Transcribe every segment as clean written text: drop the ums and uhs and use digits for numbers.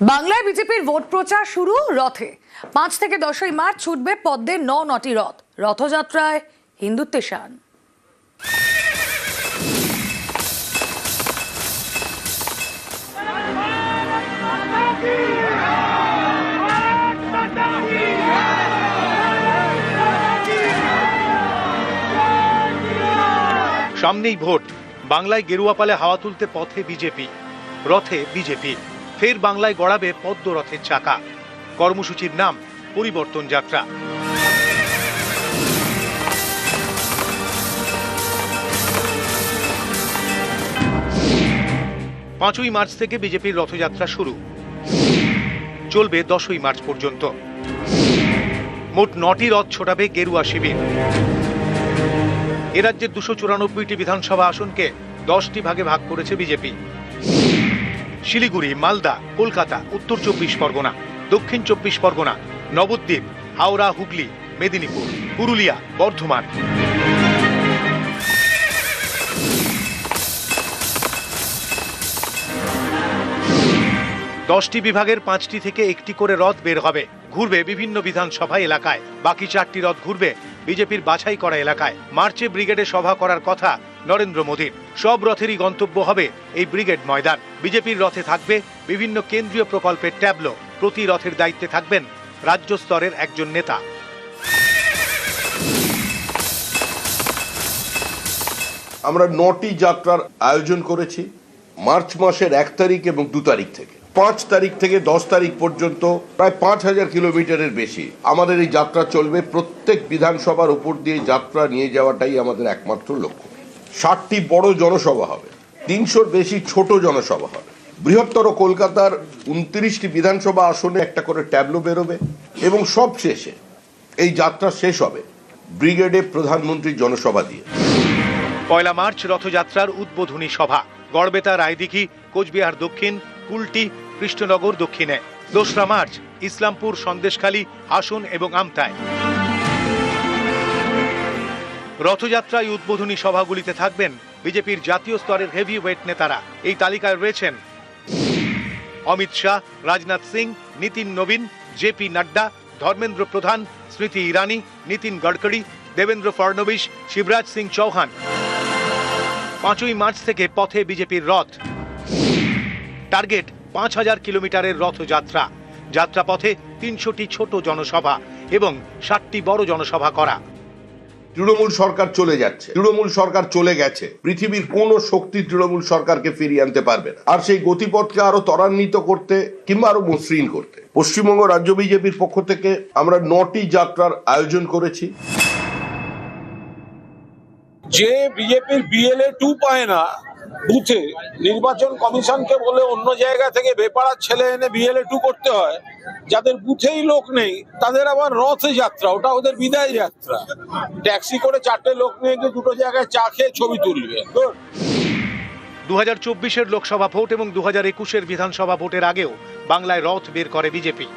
বাংলায় বিজেপির ভোট প্রচার শুরু রথে 5 থেকে 10ই মার্চ ছুটবে পদ্মের 9টি রথ। রথযাত্রায় হিন্দুত্বের শান। সামনেই ভোট, বাংলায় গেরুয়া পালে হাওয়া তুলতে পথে বিজেপি, রথে বিজেপি। ফের বাংলায় গড়াবে পদ্ম রথের চাকা। কর্মসূচির নাম পরিবর্তন যাত্রা। 5ই মার্চ থেকে বিজেপির রথযাত্রা শুরু, চলবে 10ই মার্চ পর্যন্ত। মোট 9টি রথ ছোটাবে গেরুয়া শিবির। এ রাজ্যের 294টি বিধানসভা আসনকে 10টি ভাগে ভাগ করেছে বিজেপি। শিলিগুড়ি, মালদা, কলকাতা, উত্তর 24 পরগনা, দক্ষিণ 24 পরগনা, নবদ্বীপ, হাওড়া, হুগলি, মেদিনীপুর, পুরুলিয়া, বর্ধমান। দশটি বিভাগের 5টি থেকে একটি করে রথ বের হবে, ঘুরবে বিভিন্ন বিধানসভা এলাকায়। বাকি 4টি রথ ঘুরবে বিজেপির বাছাই করা এলাকায়। মার্চে ব্রিগেডে সভা করার কথা নরেন্দ্র মোদীর। সব রথেরই গন্তব্য হবে এই ব্রিগেড ময়দান। বিজেপির রথে থাকবে বিভিন্ন কেন্দ্রীয় প্রকল্পের ট্যাবলো। প্রতি রথের দায়িত্বে থাকবেন রাজ্য স্তরের একজন নেতা। আমরা 9টি যাত্রার আয়োজন করেছি মার্চ মাসের 1 তারিখ এবং 2 তারিখ থেকে। 5 তারিখ থেকে 10 তারিখ পর্যন্ত প্রায় 5000 কিলোমিটারের বেশি আমাদের এই যাত্রা চলবে। প্রত্যেক বিধানসভার উপর দিয়ে যাত্রা নিয়ে যাওয়াটাই আমাদের একমাত্র লক্ষ্য। 60টি বড় জনসভা হবে, 300-র বেশি ছোট জনসভা হবে। বৃহত্তর কলকাতার 29টি বিধানসভা আসনে একটা করে ট্যাবলো বেরোবে এবং সব শেষে এই যাত্রা শেষ হবে ব্রিগেডে প্রধানমন্ত্রী জনসভা দিয়ে। 1 মার্চ রথযাত্রার উদ্বোধনী সভা গড়বেতা, রায়দিঘি, কোচবিহার দক্ষিণ, কুলটি, কৃষ্ণনগর দক্ষিণে। 2রা মার্চ ইসলামপুর, সন্দেশখালী, হাসন এবং আমতায়। রথযাত্রায় উদ্বোধনী সভাগুলিতে থাকবেন বিজেপির জাতীয় স্তরের হেভিওয়েট নেতারা। এই তালিকায় রয়েছেন অমিত শাহ, রাজনাথ সিং, নীতিন নবীন, জেপি নাড্ডা, ধর্মেন্দ্র প্রধান, স্মৃতি ইরানি, নীতিন গডকরি, দেবেন্দ্র ফডনবিস, শিবরাজ সিং চৌহান। 5ই মার্চ থেকে পথে বিজেপির রথ। টার্গেট 5000 কিলোমিটারের রথযাত্রা। যাত্রাপথে 300টি ছোট জনসভা এবং 60টি বড় জনসভা করা। তৃণমূল সরকার চলে যাচ্ছে, তৃণমূল সরকার চলে গেছে। পৃথিবীর কোনো শক্তি তৃণমূল সরকারকে ফিরিয়ে আনতে পারবে না। আর সেই গতিপথকে আরো ত্বরান্বিত করতে কিংবা আরো মসৃণ করতে পশ্চিমবঙ্গ রাজ্য বিজেপির পক্ষ থেকে আমরা 9টি যাত্রার আয়োজন করেছি। যে বিজেপির BLA 2 পায় না বুথে, নির্বাচন কমিশনকে বলে অন্য জায়গা থেকে বেপাড়ার ছেলে এনে BLA 2 করতে হয়, যাদের বুথেই লোক নেই তাদের আবার রথে যাত্রা, ওটা ওদের বিদায় যাত্রা। ট্যাক্সি করে 4টে লোক নিয়ে গিয়ে 2টো জায়গায় চা খেয়ে ছবি তুলবে। 2024-এর লোকসভা ভোট এবং 2021-এর বিধানসভা ভোটের আগেও বাংলায় রথ বের করে বিজেপি।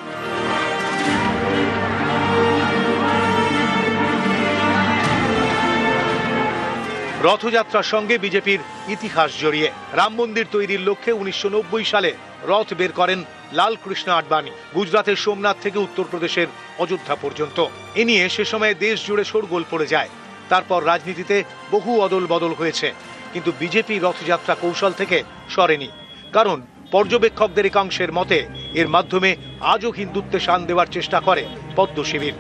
রথযাত্রার সঙ্গে বিজেপির ইতিহাস জড়িয়ে। রাম মন্দির তৈরির লক্ষ্যে 1990 সালে রথ বের করেন লালকৃষ্ণ আডবাণী, গুজরাতের সোমনাথ থেকে উত্তরপ্রদেশের অযোধ্যা পর্যন্ত। এ নিয়ে সে সময় দেশ জুড়ে শোরগোল পড়ে যায়। তারপর রাজনীতিতে বহু অদল বদল হয়েছে, কিন্তু বিজেপি রথযাত্রা কৌশল থেকে সরেনি। কারণ পর্যবেক্ষকদের একাংশের মতে এর মাধ্যমে আজও হিন্দুত্বে শান দেওয়ার চেষ্টা করে পদ্ম শিবির।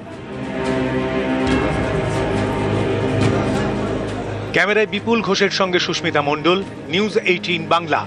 ক্যামেরায় বিপুল ঘোষের সঙ্গে সুস্মিতা মণ্ডল, নিউজ 18 বাংলা।